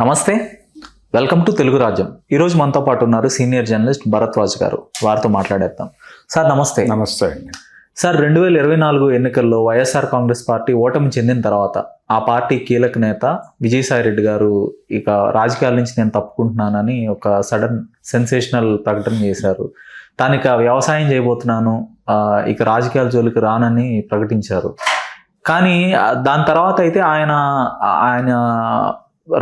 నమస్తే, welcome to Telugu రాజ్యం. ఈరోజు మనతో పాటు ఉన్నారు సీనియర్ జర్నలిస్ట్ భరద్వాజ్ గారు. వారితో మాట్లాడేద్దాం. సార్ నమస్తే. నమస్తే అండి. సార్, 2024 ఎన్నికల్లో వైఎస్ఆర్ కాంగ్రెస్ పార్టీ ఓటమి చెందిన తర్వాత ఆ పార్టీ కీలక నేత విజయసాయి రెడ్డి గారు ఇక రాజకీయాల నుంచి నేను తప్పుకుంటున్నానని ఒక సడన్ సెన్సేషనల్ ప్రకటన చేశారు. తాను ఇక వ్యవసాయం చేయబోతున్నాను, ఇక రాజకీయాల జోలికి రానని ప్రకటించారు. కానీ దాని తర్వాత అయితే ఆయన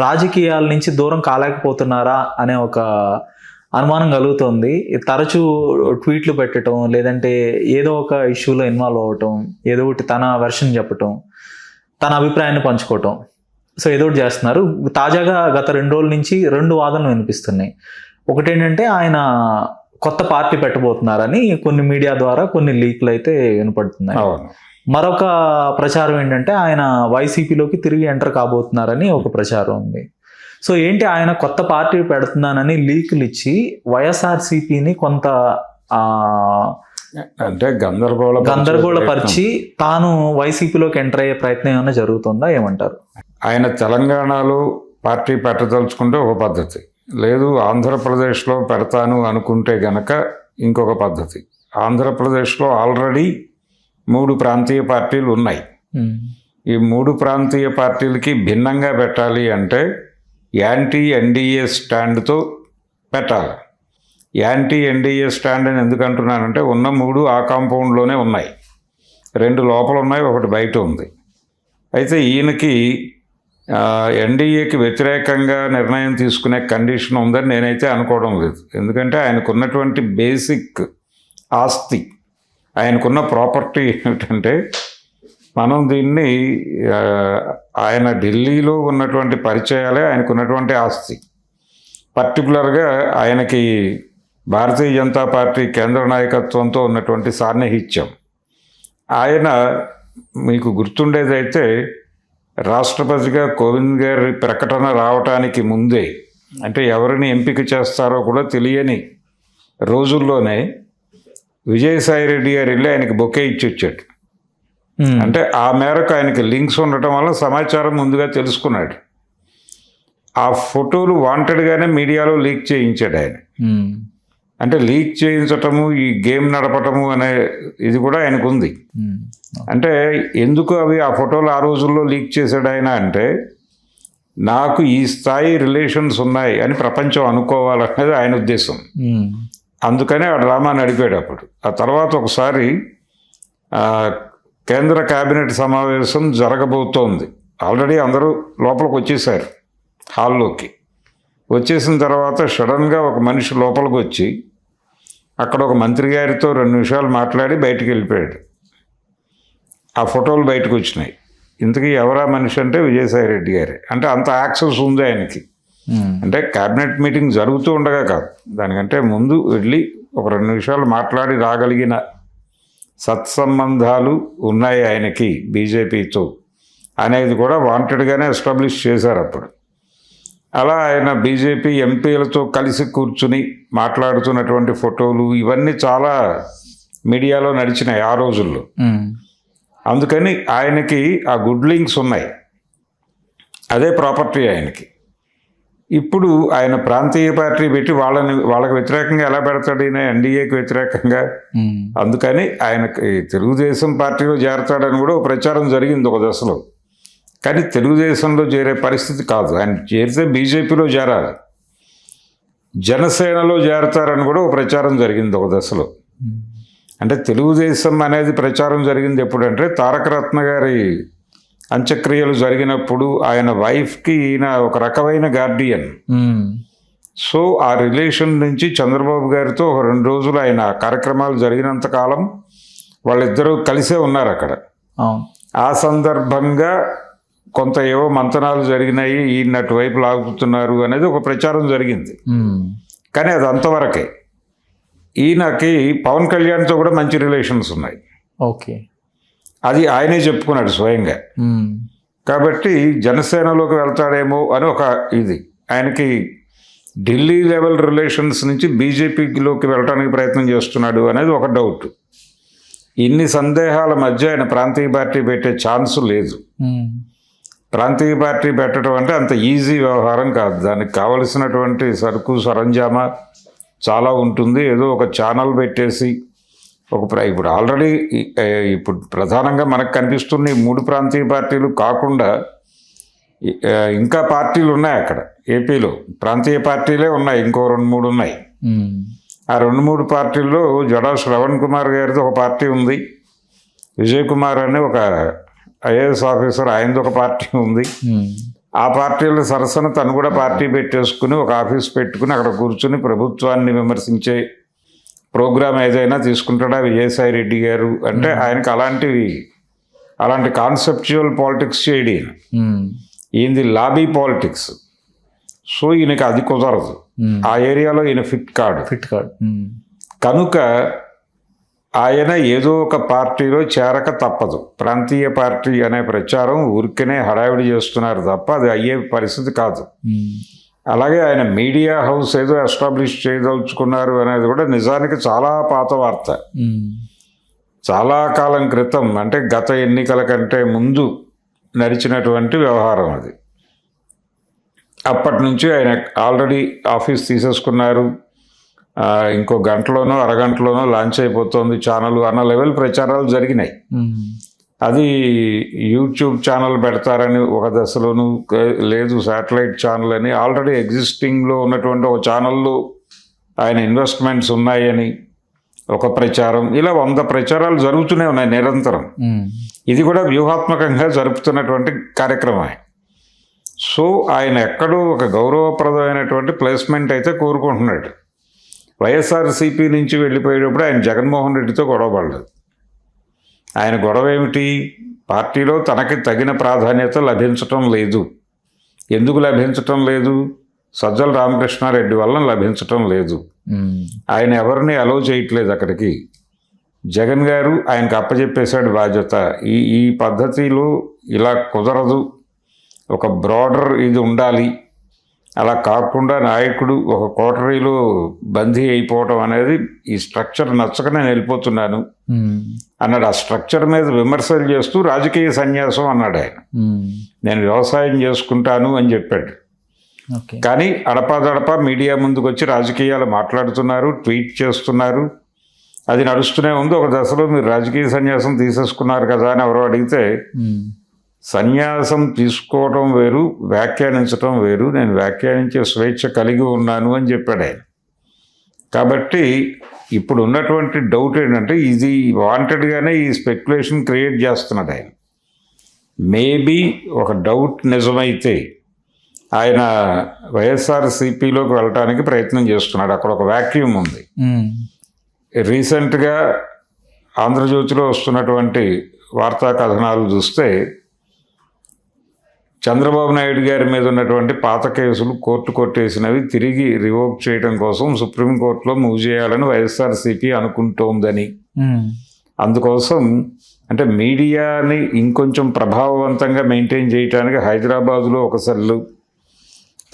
రాజకీయాల నుంచి దూరం కాలేకపోతున్నారా అనే ఒక అనుమానం కలుగుతుంది. తరచూ ట్వీట్లు పెట్టడం, లేదంటే ఏదో ఒక ఇష్యూలో ఇన్వాల్వ్ అవ్వటం, ఏదో ఒకటి తన వెర్షన్ చెప్పటం, తన అభిప్రాయాన్ని పంచుకోవటం, సో ఏదో ఒకటి చేస్తున్నారు. తాజాగా గత 2 రోజుల నుంచి 2 వాదనలు వినిపిస్తున్నాయి. ఒకటేంటంటే ఆయన కొత్త పార్టీ పెట్టబోతున్నారని కొన్ని మీడియా ద్వారా కొన్ని లీక్లు అయితే వినపడుతున్నాయి. మరొక ప్రచారం ఏంటంటే ఆయన వైసీపీలోకి తిరిగి ఎంటర్ కాబోతున్నారని ఒక ప్రచారం ఉంది. సో ఏంటి, ఆయన కొత్త పార్టీ పెడుతున్నానని లీకులు ఇచ్చి వైఎస్ఆర్సీపీని కొంత అంటే గందరగోళపరిచి తాను వైసీపీలోకి ఎంటర్ అయ్యే ప్రయత్నం ఏమైనా జరుగుతుందా, ఏమంటారు? ఆయన తెలంగాణలో పార్టీ పెట్టదలుచుకుంటే ఒక పద్ధతి, లేదు ఆంధ్రప్రదేశ్లో పెడతాను అనుకుంటే గనక ఇంకొక పద్ధతి. ఆంధ్రప్రదేశ్లో ఆల్రెడీ 3 ప్రాంతీయ పార్టీలు ఉన్నాయి. ఈ 3 ప్రాంతీయ పార్టీలకి భిన్నంగా పెట్టాలి అంటే యాంటీ ఎన్డీఏ స్టాండ్తో పెట్టాలి. యాంటీ ఎన్డీఏ స్టాండ్ అని ఎందుకు అంటున్నానంటే ఉన్న 3 ఆ కాంపౌండ్లోనే ఉన్నాయి. 2 లోపల ఉన్నాయి, 1 బయట ఉంది. అయితే ఈయనకి ఎన్డీఏకి వ్యతిరేకంగా నిర్ణయం తీసుకునే కండిషన్ ఉందని నేనైతే అనుకోవడం లేదు. ఎందుకంటే ఆయనకున్నటువంటి బేసిక్ ఆస్తి, ఆయనకున్న ప్రాపర్టీ ఏమిటంటే, మనం దీన్ని ఆయన ఢిల్లీలో ఉన్నటువంటి పరిచయాలే ఆయనకున్నటువంటి ఆస్తి. పర్టికులర్గా ఆయనకి భారతీయ జనతా పార్టీ కేంద్ర నాయకత్వంతో ఉన్నటువంటి సాన్నిహిత్యం. ఆయన మీకు గుర్తుండేదైతే రాష్ట్రపతిగా కోవింద్ గారి ప్రకటన రావటానికి ముందే, అంటే ఎవరిని ఎంపిక చేస్తారో కూడా తెలియని రోజుల్లోనే విజయసాయి రెడ్డి గారు వెళ్ళి ఆయనకి బొకే ఇచ్చి వచ్చాడు. అంటే ఆ మేరకు ఆయనకి లింక్స్ ఉండటం వల్ల సమాచారం ముందుగా తెలుసుకున్నాడు. ఆ ఫోటోలు వాంటెడ్గానే మీడియాలో లీక్ చేయించాడు ఆయన. అంటే లీక్ చేయించటము, ఈ గేమ్ నడపటము అనే ఇది కూడా ఆయనకు ఉంది. అంటే ఎందుకు అవి ఆ ఫోటోలు ఆ రోజుల్లో లీక్ చేశాడు ఆయన అంటే, నాకు ఈ స్థాయి రిలేషన్స్ ఉన్నాయి అని ప్రపంచం అనుకోవాలనేది ఆయన ఉద్దేశం. అందుకనే ఆ డ్రామా నడిపాడు. అప్పుడు ఆ తర్వాత ఒకసారి కేంద్ర కేబినెట్ సమావేశం జరగబోతోంది. ఆల్రెడీ అందరూ లోపలికి వచ్చేసారు, హాల్లోకి వచ్చేసిన తర్వాత సడన్గా ఒక మనిషి లోపలికి వచ్చి అక్కడ ఒక మంత్రి గారితో 2 నిమిషాలు మాట్లాడి బయటికి వెళ్ళిపోయాడు. ఆ ఫోటోలు బయటకు వచ్చినాయి. ఇంతకీ ఎవరా మనిషి అంటే విజయసాయి రెడ్డి గారే. అంటే అంత యాక్సెస్ ఉంది ఆయనకి. అంటే క్యాబినెట్ మీటింగ్ జరుగుతూ ఉండగా కాదు, దానికంటే ముందు వెళ్ళి ఒక 2 నిమిషాలు మాట్లాడి రాగలిగిన సత్సంబంధాలు ఉన్నాయి ఆయనకి బీజేపీతో అనేది కూడా వాంటెడ్గానే ఎస్టాబ్లిష్ చేశారు అప్పుడు. అలా ఆయన బీజేపీ ఎంపీలతో కలిసి కూర్చుని మాట్లాడుతున్నటువంటి ఫోటోలు ఇవన్నీ చాలా మీడియాలో నడిచినాయి ఆ రోజుల్లో. అందుకని ఆయనకి ఆ గుడ్ లింక్స్ ఉన్నాయి, అదే ప్రాపర్టీ ఆయనకి. ఇప్పుడు ఆయన ప్రాంతీయ పార్టీ పెట్టి వాళ్ళకి వ్యతిరేకంగా ఎలా పెడతాడు ఈయన, ఎన్డీఏకి వ్యతిరేకంగా. అందుకని ఆయనకి తెలుగుదేశం పార్టీలో చేరతాడని కూడా ఒక ప్రచారం జరిగింది ఒక దశలో. కానీ తెలుగుదేశంలో చేరే పరిస్థితి కాదు, ఆయన చేరితే బీజేపీలో చేరాలి. జనసేనలో చేరతారని కూడా ఒక ప్రచారం జరిగింది ఒక దశలో. అంటే తెలుగుదేశం అనేది ప్రచారం జరిగింది ఎప్పుడంటే తారక రత్న గారి అంత్యక్రియలు జరిగినప్పుడు ఆయన వైఫ్కి ఈయన ఒక రకమైన గార్డియన్. సో ఆ రిలేషన్ నుంచి చంద్రబాబు గారితో ఒక 2 రోజులు ఆయన కార్యక్రమాలు జరిగినంత కాలం వాళ్ళిద్దరూ కలిసే ఉన్నారు అక్కడ. ఆ సందర్భంగా కొంత ఏవో మంతనాలు జరిగినాయి, ఈయన అటువైపు లాగుతున్నారు అనేది ఒక ప్రచారం జరిగింది. కానీ అది అంతవరకే. ఈయనకి పవన్ కళ్యాణ్తో కూడా మంచి రిలేషన్స్ ఉన్నాయి. ఓకే, అది ఆయనే చెప్పుకున్నాడు స్వయంగా. కాబట్టి జనసేనలోకి వెళ్తాడేమో అని ఒక ఇది. ఆయనకి ఢిల్లీ లెవెల్ రిలేషన్స్ నుంచి బీజేపీలోకి వెళ్ళడానికి ప్రయత్నం చేస్తున్నాడు అనేది ఒక డౌట్. ఇన్ని సందేహాల మధ్య ఆయన ప్రాంతీయ పార్టీ పెట్టే ఛాన్స్ లేదు. ప్రాంతీయ పార్టీ పెట్టడం అంటే అంత ఈజీ వ్యవహారం కాదు. దానికి కావలసినటువంటి సరుకు సరంజామా చాలా ఉంటుంది. ఏదో ఒక ఛానల్ పెట్టేసి ఇప్పుడు ఆల్రెడీ ఇప్పుడు ప్రధానంగా మనకు కనిపిస్తున్న ఈ 3 ప్రాంతీయ పార్టీలు కాకుండా ఇంకా పార్టీలు ఉన్నాయి అక్కడ. ఏపీలో ప్రాంతీయ పార్టీలే ఉన్నాయి, ఇంకో 2-3 ఉన్నాయి. ఆ 2-3 పార్టీల్లో జడా శ్రవణ్ కుమార్ గారిది ఒక పార్టీ ఉంది, విజయ్ కుమార్ అనే ఒక ఐఏఎస్ ఆఫీసర్ ఆయనది ఒక పార్టీ ఉంది. ఆ పార్టీల సరసన తను కూడా పార్టీ పెట్టేసుకుని ఒక ఆఫీస్ పెట్టుకుని అక్కడ కూర్చుని ప్రభుత్వాన్ని విమర్శించే ప్రోగ్రాం ఏదైనా తీసుకుంటాడా విజయసాయి రెడ్డి గారు అంటే ఆయనకి అలాంటి కాన్సెప్చువల్ పాలిటిక్స్ చేయడు ఈయనది లాబీ పాలిటిక్స్. సో ఈయనకి అది కుదరదు, ఆ ఏరియాలో ఈయన ఫిట్ కాడు. కనుక ఆయన ఏదో ఒక పార్టీలో చేరక తప్పదు. ప్రాంతీయ పార్టీ అనే ప్రచారం ఊరికనే హడావిడి చేస్తున్నారు తప్ప అది అయ్యే పరిస్థితి కాదు. అలాగే ఆయన మీడియా హౌస్ ఏదో ఎస్టాబ్లిష్ చేయదలుచుకున్నారు అనేది కూడా నిజానికి చాలా పాత వార్త. చాలా కాలం క్రితం, అంటే గత ఎన్నికల కంటే ముందు నడిచినటువంటి వ్యవహారం అది. అప్పటి నుంచి ఆయన ఆల్రెడీ ఆఫీస్ తీసేసుకున్నారు, ఇంకో గంటలోనో అరగంటలోనో లాంచ్ అయిపోతుంది ఛానల్ అన్న లెవెల్ ప్రచారాలు జరిగినాయి. అది యూట్యూబ్ ఛానల్ పెడతారని ఒక దశలోను, లేదు శాటిలైట్ ఛానల్ అని, ఆల్రెడీ ఎగ్జిస్టింగ్లో ఉన్నటువంటి ఒక ఛానల్లో ఆయన ఇన్వెస్ట్మెంట్స్ ఉన్నాయని ఒక ప్రచారం. ఇలా 100 ప్రచారాలు జరుగుతూనే ఉన్నాయి నిరంతరం. ఇది కూడా వ్యూహాత్మకంగా జరుపుతున్నటువంటి కార్యక్రమం. సో ఆయన ఎక్కడో ఒక గౌరవప్రదమైనటువంటి ప్లేస్మెంట్ అయితే కోరుకుంటున్నాడు. వైఎస్ఆర్సీపీ నుంచి వెళ్ళిపోయేటప్పుడు ఆయన జగన్మోహన్ రెడ్డితో గొడవపడలేదు. ఆయన గొడవ ఏమిటి? పార్టీలో తనకి తగిన ప్రాధాన్యత లభించటం లేదు. ఎందుకు లభించటం లేదు? సజ్జల రామకృష్ణారెడ్డి వల్ల లభించటం లేదు. ఆయన ఎవరిని అలో చేయట్లేదు అక్కడికి. జగన్ గారు ఆయనకు అప్పచెప్పేశాడు బాధ్యత. ఈ పద్ధతిలో ఇలా కుదరదు, ఒక బ్రాడర్ ఇది ఉండాలి, అలా కాకుండా నాయకుడు ఒక కోటరీలో బందీ అయిపోవటం అనేది, ఈ స్ట్రక్చర్ నచ్చక నేను వెళ్ళిపోతున్నాను అన్నాడు. ఆ స్ట్రక్చర్ మీద విమర్శలు చేస్తూ రాజకీయ సన్యాసం అన్నాడు ఆయన. నేను వ్యవసాయం చేసుకుంటాను అని చెప్పాడు. కానీ అడపాదడపా మీడియా ముందుకు వచ్చి రాజకీయాలు మాట్లాడుతున్నారు, ట్వీట్ చేస్తున్నారు, అది నడుస్తూనే ఉంది. ఒక దశలో మీరు రాజకీయ సన్యాసం తీసేసుకున్నారు కదా అని ఎవరో అడిగితే, సన్యాసం తీసుకోవడం వేరు, వ్యాఖ్యానించడం వేరు, నేను వ్యాఖ్యానించే స్వేచ్ఛ కలిగి ఉన్నాను అని చెప్పాడు ఆయన. కాబట్టి ఇప్పుడు ఉన్నటువంటి డౌట్ ఏంటంటే, ఇది వాంటెడ్గానే ఈ స్పెక్యులేషన్ క్రియేట్ చేస్తున్నాడు ఆయన. మేబీ ఒక డౌట్ నిజమైతే ఆయన వైఎస్ఆర్సీపీలోకి వెళ్ళటానికి ప్రయత్నం చేస్తున్నాడు. అక్కడ ఒక వ్యాక్యూమ్ ఉంది. రీసెంట్గా ఆంధ్రజ్యోతిలో వస్తున్నటువంటి వార్తా కథనాలు చూస్తే, చంద్రబాబు నాయుడు గారి మీద ఉన్నటువంటి పాత కేసులు కోర్టు కొట్టేసినవి తిరిగి రివోక్ చేయడం కోసం సుప్రీంకోర్టులో మూవ్ చేయాలని వైఎస్ఆర్సీపీ అనుకుంటోందని, అందుకోసం అంటే మీడియాని ఇంకొంచెం ప్రభావవంతంగా మెయింటైన్ చేయడానికి హైదరాబాదులో ఒక సెల్లు,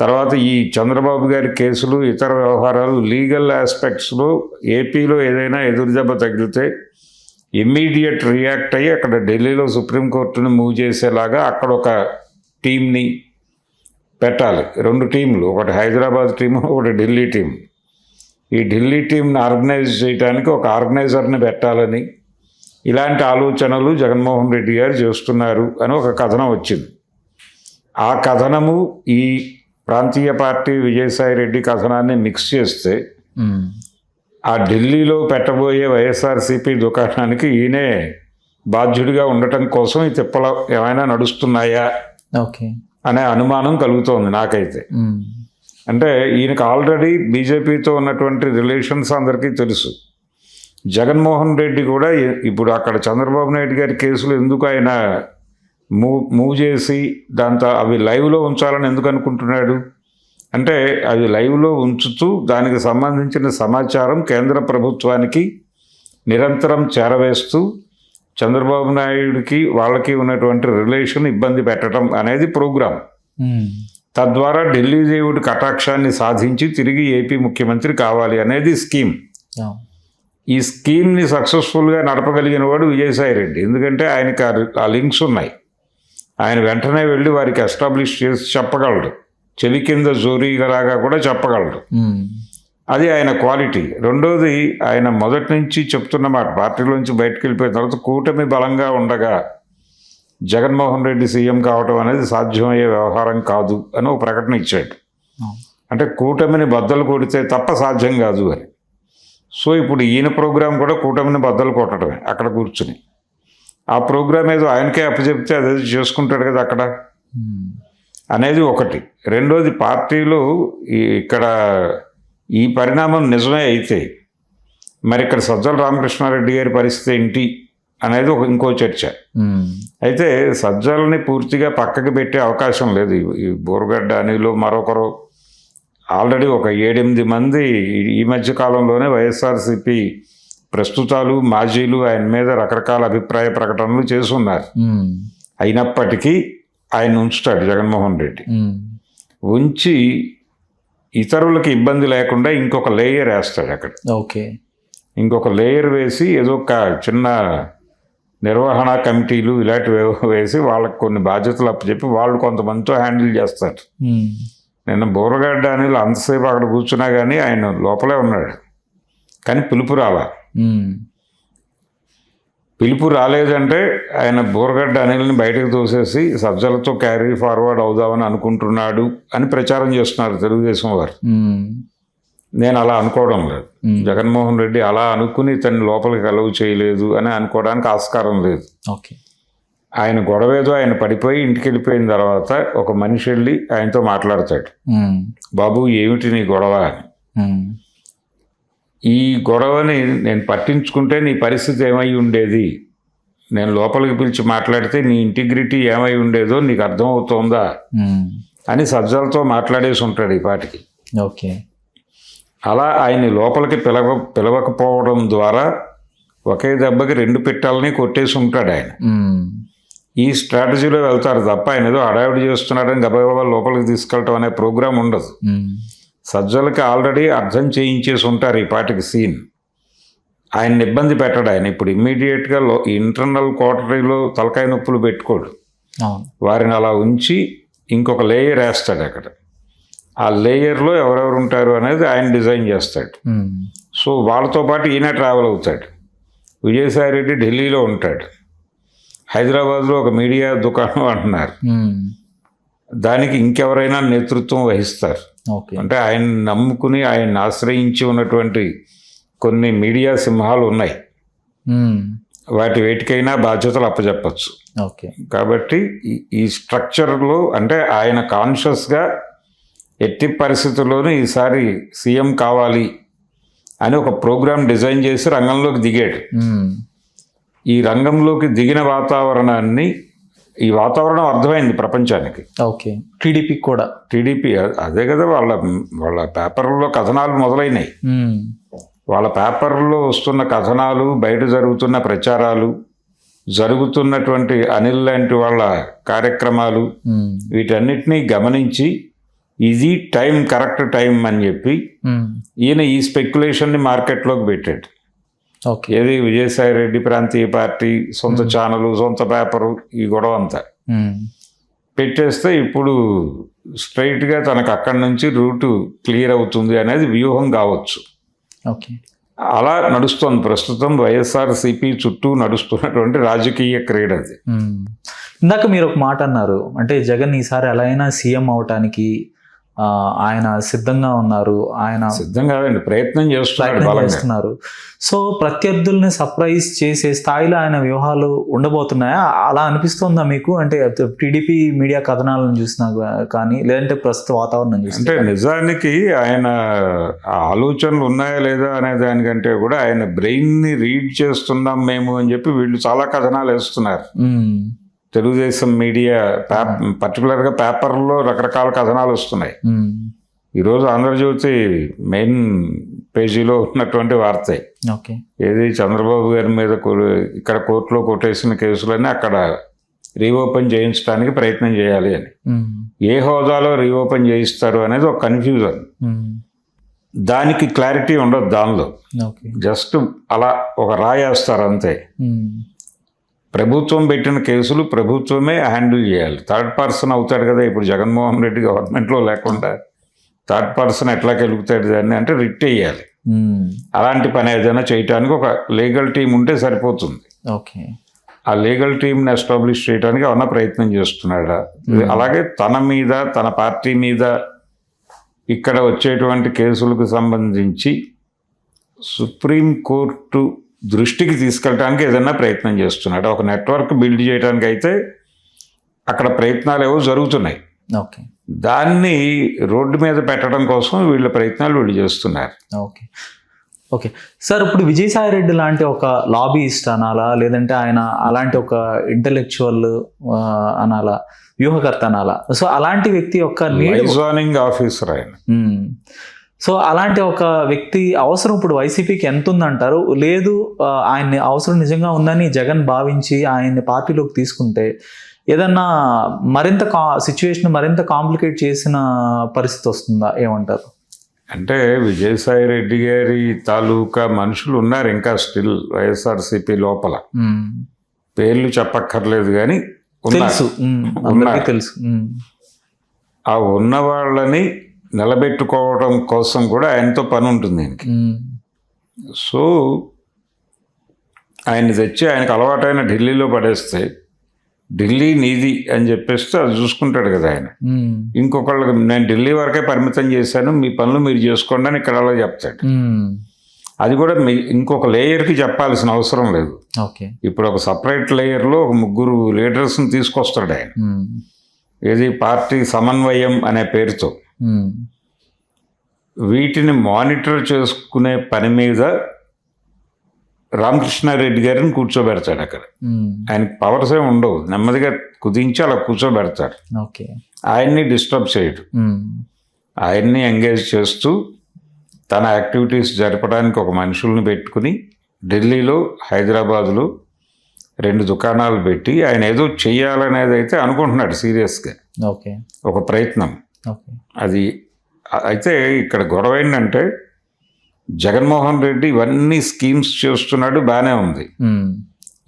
తర్వాత ఈ చంద్రబాబు గారి కేసులు, ఇతర వ్యవహారాలు, లీగల్ ఆస్పెక్ట్స్లో ఏపీలో ఏదైనా ఎదురుదెబ్బ తగిలితే ఇమ్మీడియట్ రియాక్ట్ అయ్యి అక్కడ ఢిల్లీలో సుప్రీంకోర్టుని మూవ్ చేసేలాగా అక్కడ ఒక టీంని పెట్టాలి. 2 టీంలు, ఒకటి హైదరాబాద్ టీము, ఒకటి ఢిల్లీ టీం. ఈ ఢిల్లీ టీంని ఆర్గనైజ్ చేయడానికి ఒక ఆర్గనైజర్ని పెట్టాలని ఇలాంటి ఆలోచనలు జగన్మోహన్ రెడ్డి గారు చేస్తున్నారు అని ఒక కథనం వచ్చింది. ఆ కథనము ఈ ప్రాంతీయ పార్టీ విజయసాయి రెడ్డి కథనాన్ని మిక్స్ చేస్తే ఆ ఢిల్లీలో పెట్టబోయే వైఎస్ఆర్సీపీ దుకాణానికి ఈయనే బాధ్యుడిగా ఉండటం కోసం ఈ తిప్పలు ఏమైనా నడుస్తున్నాయా అనే అనుమానం కలుగుతోంది నాకైతే. అంటే ఈయనకు ఆల్రెడీ బీజేపీతో ఉన్నటువంటి రిలేషన్స్ అందరికీ తెలుసు. జగన్మోహన్ రెడ్డి కూడా ఇప్పుడు అక్కడ చంద్రబాబు నాయుడు గారి కేసులు ఎందుకు ఆయన మూవ్ చేసి దాంతో అవి లైవ్లో ఉంచాలని ఎందుకు అనుకుంటున్నాడు అంటే, అవి లైవ్లో ఉంచుతూ దానికి సంబంధించిన సమాచారం కేంద్ర ప్రభుత్వానికి నిరంతరం చేరవేస్తూ చంద్రబాబు నాయుడికి వాళ్ళకి ఉన్నటువంటి రిలేషన్ ఇబ్బంది పెట్టడం అనేది ప్రోగ్రాం. తద్వారా ఢిల్లీ దేవుడి కటాక్షాన్ని సాధించి తిరిగి ఏపీ ముఖ్యమంత్రి కావాలి అనేది స్కీమ్. ఈ స్కీమ్ని సక్సెస్ఫుల్గా నడపగలిగిన వాడు విజయసాయి రెడ్డి. ఎందుకంటే ఆయనకి ఆ లింక్స్ ఉన్నాయి. ఆయన వెంటనే వెళ్ళి వారికి ఎస్టాబ్లిష్ చేసి చెప్పగలడు, చెలి కింద జోరీగలాగా కూడా చెప్పగలడు. అది ఆయన క్వాలిటీ. రెండోది, ఆయన మొదటి నుంచి చెప్తున్న మాట, పార్టీలోంచి బయటకు వెళ్ళిపోయిన తర్వాత కూటమి బలంగా ఉండగా జగన్మోహన్ రెడ్డి సీఎం కావడం అనేది సాధ్యమయ్యే వ్యవహారం కాదు అని ఒక ప్రకటన ఇచ్చాడు. అంటే కూటమిని బద్దలు కొడితే తప్ప సాధ్యం కాదు అని. సో ఇప్పుడు ఈయన ప్రోగ్రాం కూడా కూటమిని బద్దలు కొట్టడమే, అక్కడ కూర్చుని. ఆ ప్రోగ్రాం ఏదో ఆయనకే అప్పచెప్తే అదేదో చేసుకుంటాడు కదా అక్కడ అనేది ఒకటి. రెండోది, పార్టీలో ఇక్కడ ఈ పరిణామం నిజమే అయితే మరి ఇక్కడ సజ్జల రామకృష్ణారెడ్డి గారి పరిస్థితి ఏంటి అనేది ఇంకో చర్చ. అయితే సజ్జలని పూర్తిగా పక్కకి పెట్టే అవకాశం లేదు. ఈ బోరుగడ్డ అనిలు మరొకరు ఆల్రెడీ ఒక 7-8 మంది ఈ మధ్య కాలంలోనే వైఎస్ఆర్సీపీ ప్రస్తుతాలు మాజీలు ఆయన మీద రకరకాల అభిప్రాయ ప్రకటనలు చేస్తున్నారు. అయినప్పటికీ ఆయన ఉంచుతాడు జగన్మోహన్ రెడ్డి. ఉంచి ఇతరులకు ఇబ్బంది లేకుండా ఇంకొక లేయర్ వేస్తాడు అక్కడ. ఓకే, ఇంకొక లేయర్ వేసి ఏదో ఒక చిన్న నిర్వహణ కమిటీలు ఇలాంటివి వేసి వాళ్ళకి కొన్ని బాధ్యతలు అప్పచెప్పి వాళ్ళు కొంతమందితో హ్యాండిల్ చేస్తారు. నిన్న బోరగడ్డ అనిల్ అంతసేపు అక్కడ కూర్చున్నా కానీ ఆయన లోపలే ఉన్నాడు, కానీ పిలుపు రాలా. పిలుపు రాలేదంటే ఆయన బోరగడ్డ అనిల్ని బయటకు తోసేసి సజ్జలతో క్యారీ ఫార్వర్డ్ అవుదామని అనుకుంటున్నాడు అని ప్రచారం చేస్తున్నారు తెలుగుదేశం వారు. నేను అలా అనుకోవడం లేదు. జగన్మోహన్ రెడ్డి అలా అనుకుని తను లోపలికి అలౌ చేయలేదు అని అనుకోవడానికి ఆస్కారం లేదు. ఓకే, ఆయన గొడవేదో ఆయన పడిపోయి ఇంటికి వెళ్ళిపోయిన తర్వాత ఒక మనిషి వెళ్ళి ఆయనతో మాట్లాడతాడు, బాబు ఏమిటి నీ గొడవ అని. ఈ గొడవని నేను పట్టించుకుంటే నీ పరిస్థితి ఏమై ఉండేది, నేను లోపలికి పిలిచి మాట్లాడితే నీ ఇంటిగ్రిటీ ఏమై ఉండేదో నీకు అర్థమవుతోందా అని సజ్జలతో మాట్లాడేసి ఉంటాడు ఈ పాటికి. ఓకే, అలా ఆయన్ని లోపలికి పిలవకపోవడం ద్వారా ఒకే దెబ్బకి 2 పిట్టల్ని కొట్టేసి ఉంటాడు ఆయన. ఈ స్ట్రాటజీలో వెళ్తారు తప్ప ఆయన ఏదో హడావిడి చేస్తున్నాడని గబగబా లోపలికి తీసుకెళ్ళటం అనే ప్రోగ్రాం ఉండదు. సజ్జలకి ఆల్రెడీ అర్థం చేయించేసి ఉంటారు ఈ పాటికి సీన్. ఆయన్ని ఇబ్బంది పెట్టడు ఆయన. ఇప్పుడు ఇమ్మీడియట్గా ఇంటర్నల్ క్వార్టరీలో తలకాయ నొప్పులు పెట్టుకోడు. వారిని అలా ఉంచి ఇంకొక లేయర్ వేస్తాడు అక్కడ. ఆ లేయర్లో ఎవరెవరు ఉంటారు అనేది ఆయన డిజైన్ చేస్తాడు. సో వాళ్ళతో పాటు ఈయన ట్రావెల్ అవుతాడు. విజయసాయి రెడ్డి ఢిల్లీలో ఉంటాడు. హైదరాబాద్లో ఒక మీడియా దుకాణం అంటున్నారు, దానికి ఇంకెవరైనా నేతృత్వం వహిస్తారు. అంటే ఆయన నమ్ముకుని ఆయన్ని ఆశ్రయించి ఉన్నటువంటి కొన్ని మీడియా సింహాలు ఉన్నాయి, వాటి వేటికైనా బాధ్యతలు అప్పచెప్పచ్చు. కాబట్టి ఈ స్ట్రక్చర్లో అంటే ఆయన కాన్షియస్గా ఎట్టి పరిస్థితుల్లోనూ ఈసారి సీఎం కావాలి అని ఒక ప్రోగ్రాం డిజైన్ చేసి రంగంలోకి దిగాడు. ఈ రంగంలోకి దిగిన వాతావరణాన్ని, ఈ వాతావరణం అర్థమైంది ప్రపంచానికి. ఓకే, టీడీపీ కూడా, టీడీపీ అదే కదా వాళ్ళ పేపర్లో కథనాలు మొదలైనాయి. వాళ్ళ పేపర్లో వస్తున్న కథనాలు, బయట జరుగుతున్న ప్రచారాలు, జరుగుతున్నటువంటి అనిల్ లాంటి వాళ్ళ కార్యక్రమాలు, వీటన్నిటినీ గమనించి ఇది టైం, కరెక్ట్ టైం అని చెప్పి ఈయన ఈ స్పెక్యులేషన్ని మార్కెట్లోకి పెట్టాడు. ఏది విజయసాయి రెడ్డి ప్రాంతీయ పార్టీ, సొంత ఛానలు, సొంత పేపరు, ఈ గొడవ అంతా పెట్టేస్తే ఇప్పుడు స్ట్రైట్గా తనకు అక్కడి నుంచి రూటు క్లియర్ అవుతుంది అనేది వ్యూహం కావచ్చు. అలా నడుస్తుంది ప్రస్తుతం వైఎస్ఆర్సీపీ చుట్టూ నడుస్తున్నటువంటి రాజకీయ క్రీడ అది. ఇందాక మీరు ఒక మాట అన్నారు, అంటే జగన్ ఈసారి ఎలా అయినా సీఎం అవటానికి ఆయన సిద్ధంగా ఉన్నారు, ఆయన సిద్ధంగా ప్రయత్నం చేస్తున్నారు. సో ప్రత్యర్థుల్ని సర్ప్రైజ్ చేసే స్థాయిలో ఆయన వ్యూహాలు ఉండబోతున్నాయా? అలా అనిపిస్తుందా మీకు? అంటే టీడీపీ మీడియా కథనాలను చూసినా కానీ, లేదంటే ప్రస్తుత వాతావరణం చూసి? అంటే నిజానికి ఆయన ఆలోచనలు ఉన్నాయా లేదా అనే దానికంటే కూడా ఆయన బ్రెయిన్ని రీడ్ చేస్తున్నాం మేము అని చెప్పి వీళ్ళు చాలా కథనాలు వేస్తున్నారు. తెలుగుదేశం మీడియా పర్టికులర్గా పేపర్లో రకరకాల కథనాలు వస్తున్నాయి. ఈరోజు ఆంధ్రజ్యోతి మెయిన్ పేజీలో ఉన్నటువంటి వార్తే ఏది, చంద్రబాబు గారి మీద ఇక్కడ కోర్టులో కొట్టేసిన కేసులన్నీ అక్కడ రీఓపెన్ చేయించడానికి ప్రయత్నం చేయాలి అని. ఏ హోదాలో రీఓపెన్ చేయిస్తారు అనేది ఒక కన్ఫ్యూజన్. దానికి క్లారిటీ ఉండదు దానిలో. జస్ట్ అలా ఒక రాయేస్తారు అంతే. ప్రభుత్వం పెట్టిన కేసులు ప్రభుత్వమే హ్యాండిల్ చేయాలి. థర్డ్ పర్సన్ అవుతాడు కదా. ఇప్పుడు జగన్మోహన్ రెడ్డి గవర్నమెంట్లో లేకుండా థర్డ్ పర్సన్ ఎట్లా గెలుగుతాడు దాన్ని అంటే రిట్ వేయాలి. అలాంటి పని ఏదైనా చేయడానికి ఒక లీగల్ టీం ఉంటే సరిపోతుంది. ఓకే, ఆ లీగల్ టీంని ఎస్టాబ్లిష్ చేయడానికి ఏమన్నా ప్రయత్నం చేస్తున్నాడా? అలాగే తన మీద తన పార్టీ మీద ఇక్కడ వచ్చేటువంటి కేసులకు సంబంధించి సుప్రీంకోర్టు దృష్టికి తీసుకెళ్ళడానికి ఏదైనా ప్రయత్నం చేస్తున్నాడు. ఒక నెట్వర్క్ బిల్డ్ చేయడానికి అయితే అక్కడ ప్రయత్నాలు ఏవో జరుగుతున్నాయి. ఓకే, దాన్ని రోడ్డు మీద పెట్టడం కోసం వీళ్ళ ప్రయత్నాలు వీళ్ళు చేస్తున్నారు. Okay, okay sir. ఇప్పుడు విజయసాయి రెడ్డి లాంటి ఒక లాబీయిస్ట్ అనాలా, లేదంటే ఆయన అలాంటి ఒక ఇంటలెక్చువల్ అనాలా, వ్యూహకర్త అనాలా? సో అలాంటి వ్యక్తి యొక్క లైజానింగ్ ఆఫీసర్ ఆయన. సో అలాంటి ఒక వ్యక్తి అవసరం ఇప్పుడు వైసీపీకి ఎంత ఉందంటారు? లేదు ఆయన్ని అవసరం నిజంగా ఉందని జగన్ భావించి ఆయన్ని పార్టీలోకి తీసుకుంటే ఏదన్నా మరింత సిచ్యువేషన్ మరింత కాంప్లికేట్ చేసిన పరిస్థితి వస్తుందా? ఏమంటారు? అంటే విజయసాయి రెడ్డి గారి తాలూకా మనుషులు ఉన్నారు ఇంకా స్టిల్ వైఎస్ఆర్సీపీ లోపల. పేర్లు చెప్పక్కర్లేదు కానీ తెలుసు. ఆ ఉన్న వాళ్ళని నిలబెట్టుకోవడం కోసం కూడా ఆయనతో పని ఉంటుంది దీనికి. సో ఆయన్ని తెచ్చి ఆయనకు అలవాటైన ఢిల్లీలో పడేస్తే ఢిల్లీ నీది అని చెప్పేస్తే అది చూసుకుంటాడు కదా ఆయన. ఇంకొకళ్ళకి నేను ఢిల్లీ వరకే పరిమితం చేశాను, మీ పనులు మీరు చేసుకోండి అని ఇక్కడ అలా చెప్తాడు. అది కూడా ఇంకొక లేయర్కి చెప్పాల్సిన అవసరం లేదు. ఇప్పుడు ఒక సపరేట్ లేయర్లో ఒక 3 లీడర్స్ని తీసుకొస్తాడు ఆయన. ఏది పార్టీ సమన్వయం అనే పేరుతో వీటిని మానిటర్ చేసుకునే పని మీద రామకృష్ణారెడ్డి గారిని కూర్చోబెడతాడు అక్కడ. ఆయనకి పవర్స్ ఏమి ఉండవు, నెమ్మదిగా కుదించి అలా కూర్చోబెడతాడు. ఆయన్ని డిస్టర్బ్ చేయడు, ఆయన్ని ఎంగేజ్ చేస్తూ తన యాక్టివిటీస్ జరపడానికి ఒక మనుషుల్ని పెట్టుకుని ఢిల్లీలో హైదరాబాదులో 2 దుకాణాలు పెట్టి ఆయన ఏదో చెయ్యాలనేది అయితే అనుకుంటున్నాడు సీరియస్గా. ఒక ప్రయత్నం అది. అయితే ఇక్కడ గొడవ ఏంటంటే జగన్మోహన్ రెడ్డి ఇవన్నీ స్కీమ్స్ చేస్తున్నాడు, బాగానే ఉంది.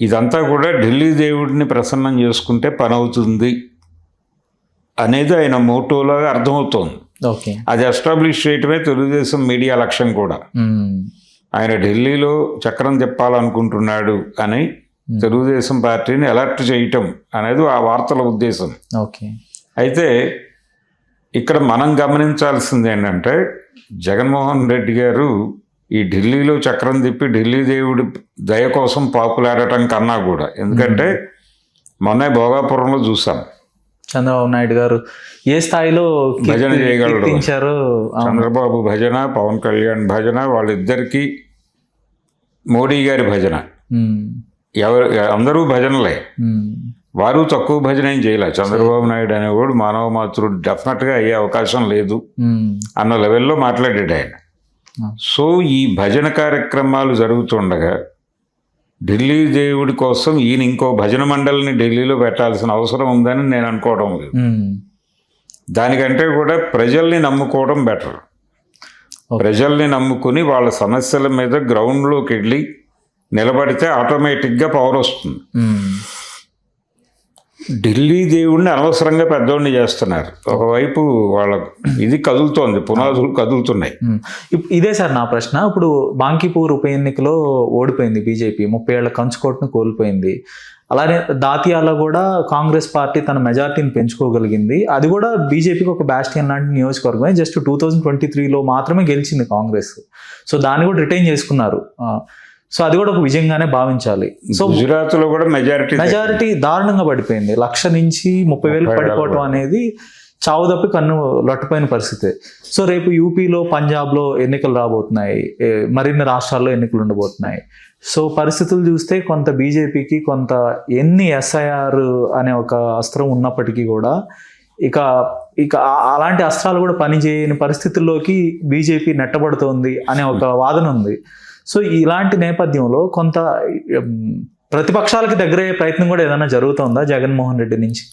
ఇదంతా కూడా ఢిల్లీ దేవుడిని ప్రసన్నం చేసుకుంటే పని అవుతుంది అనేది ఆయన మోటోలాగా అర్థమవుతోంది. అది ఎస్టాబ్లిష్ చేయటమే తెలుగుదేశం మీడియా లక్ష్యం కూడా. ఆయన ఢిల్లీలో చక్రం తిప్పాలనుకుంటున్నాడు అని తెలుగుదేశం పార్టీని అలర్ట్ చేయటం అనేది ఆ వార్తల ఉద్దేశం. అయితే ఇక్కడ మనం గమనించాల్సింది ఏంటంటే జగన్మోహన్ రెడ్డి గారు ఈ ఢిల్లీలో చక్రం తిప్పి ఢిల్లీ దేవుడి దయ కోసం పాపులాడటం కన్నా కూడా, ఎందుకంటే మొన్న భోగాపురంలో చూసాం చంద్రబాబు నాయుడు గారు ఏ స్థాయిలో భజన చేయగలరు. చంద్రబాబు భజన, పవన్ కళ్యాణ్ భజన, వాళ్ళిద్దరికీ మోడీ గారి భజన, అందరూ భజనలే. వారు తక్కువ భజన ఏం చేయలే. చంద్రబాబు నాయుడు అనేవాడు మానవ మాతృడు, డెఫినెట్గా అయ్యే అవకాశం లేదు అన్న లెవెల్లో మాట్లాడాడు ఆయన. సో ఈ భజన కార్యక్రమాలు జరుగుతుండగా ఢిల్లీ దేవుడి కోసం ఈయన ఇంకో భజన మండలిని ఢిల్లీలో పెట్టాల్సిన అవసరం ఉందని నేను అనుకోవడం లేదు. దానికంటే కూడా ప్రజల్ని నమ్ముకోవడం బెటర్. ప్రజల్ని నమ్ముకుని వాళ్ళ సమస్యల మీద గ్రౌండ్లోకి వెళ్ళి నిలబడితే ఆటోమేటిక్గా పవర్ వస్తుంది. ఢిల్లీ దేవుడిని అనవసరంగా పెద్దోడిని చేస్తున్నారు. ఒకవైపు వాళ్ళ ఇది కదులుతోంది, పునాదులు కదులుతున్నాయి. ఇదే సార్ నా ప్రశ్న. ఇప్పుడు బాంకీపూర్ ఉప ఎన్నికలో ఓడిపోయింది బీజేపీ, 30 ఏళ్ల కంచుకోటను కోల్పోయింది. అలానే దాతియాలో కూడా కాంగ్రెస్ పార్టీ తన మెజార్టీని పెంచుకోగలిగింది. అది కూడా బీజేపీకి ఒక బ్యాస్టియన్ లాంటి నియోజకవర్గమే. జస్ట్ 2023లో మాత్రమే గెలిచింది కాంగ్రెస్. సో దాన్ని కూడా రిటైన్ చేసుకున్నారు. సో అది కూడా ఒక విజయంగానే భావించాలి. సో గుజరాత్లో కూడా మెజారిటీ దారుణంగా పడిపోయింది. 1,00,000 నుంచి 30,000 పడిపోవటం అనేది చావు తప్పి కన్ను లొట్టపోయిన పరిస్థితి. సో రేపు యూపీలో, పంజాబ్లో ఎన్నికలు రాబోతున్నాయి, మరిన్ని రాష్ట్రాల్లో ఎన్నికలు ఉండబోతున్నాయి. సో పరిస్థితులు చూస్తే కొంత బీజేపీకి కొంత ఎన్ని ఎస్ఐఆర్ అనే ఒక అస్త్రం ఉన్నప్పటికీ కూడా ఇక అలాంటి అస్త్రాలు కూడా పనిచేయని పరిస్థితుల్లోకి బీజేపీ నెట్టబడుతోంది అనే ఒక వాదన ఉంది. సో ఇలాంటి నేపథ్యంలో కొంత ప్రతిపక్షాలకి దగ్గరయ్యే ప్రయత్నం కూడా ఏదైనా జరుగుతుందా జగన్మోహన్ రెడ్డి నుంచి?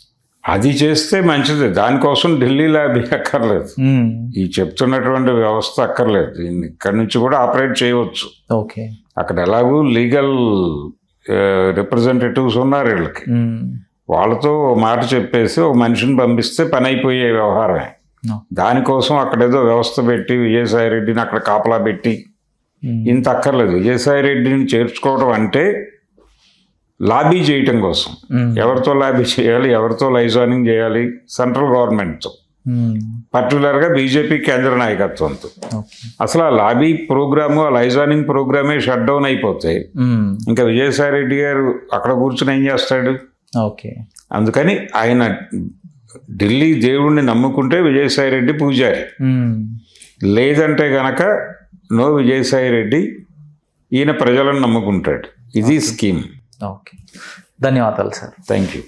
అది చేస్తే మంచిది. దానికోసం ఢిల్లీలో అది అక్కర్లేదు, ఈ చెప్తున్నటువంటి వ్యవస్థ అక్కర్లేదు. ఇక్కడి నుంచి కూడా ఆపరేట్ చేయవచ్చు. ఓకే, అక్కడ ఎలాగూ లీగల్ రిప్రజెంటేటివ్స్ ఉన్నారు వీళ్ళకి. వాళ్ళతో ఓ మాట చెప్పేసి ఒక మనిషిని పంపిస్తే పని అయిపోయే వ్యవహారమే. దానికోసం అక్కడేదో వ్యవస్థ పెట్టి విజయసాయి రెడ్డిని అక్కడ కాపలా పెట్టి ఇంత అక్కర్లేదు. విజయసాయి రెడ్డిని చేర్చుకోవడం అంటే లాబీ చేయటం కోసం. ఎవరితో లాబీ చేయాలి, ఎవరితో లైజానింగ్ చేయాలి? సెంట్రల్ గవర్నమెంట్తో, పర్టికులర్గా బీజేపీ కేంద్ర నాయకత్వంతో. అసలు ఆ లాబీ ప్రోగ్రాము, ఆ లైజానింగ్ ప్రోగ్రామే షట్ డౌన్ అయిపోతే ఇంకా విజయసాయి రెడ్డి గారు అక్కడ కూర్చుని ఏం చేస్తాడు? ఓకే. అందుకని ఆయన ఢిల్లీ దేవుణ్ణి నమ్ముకుంటే విజయసాయి రెడ్డి పూజారి, లేదంటే గనక నో విజయసాయి రెడ్డి, ఈయన ప్రజలను నమ్ముకుంటాడు. ఇది స్కీమ్. ఓకే, ధన్యవాదాలు సార్. Thank you.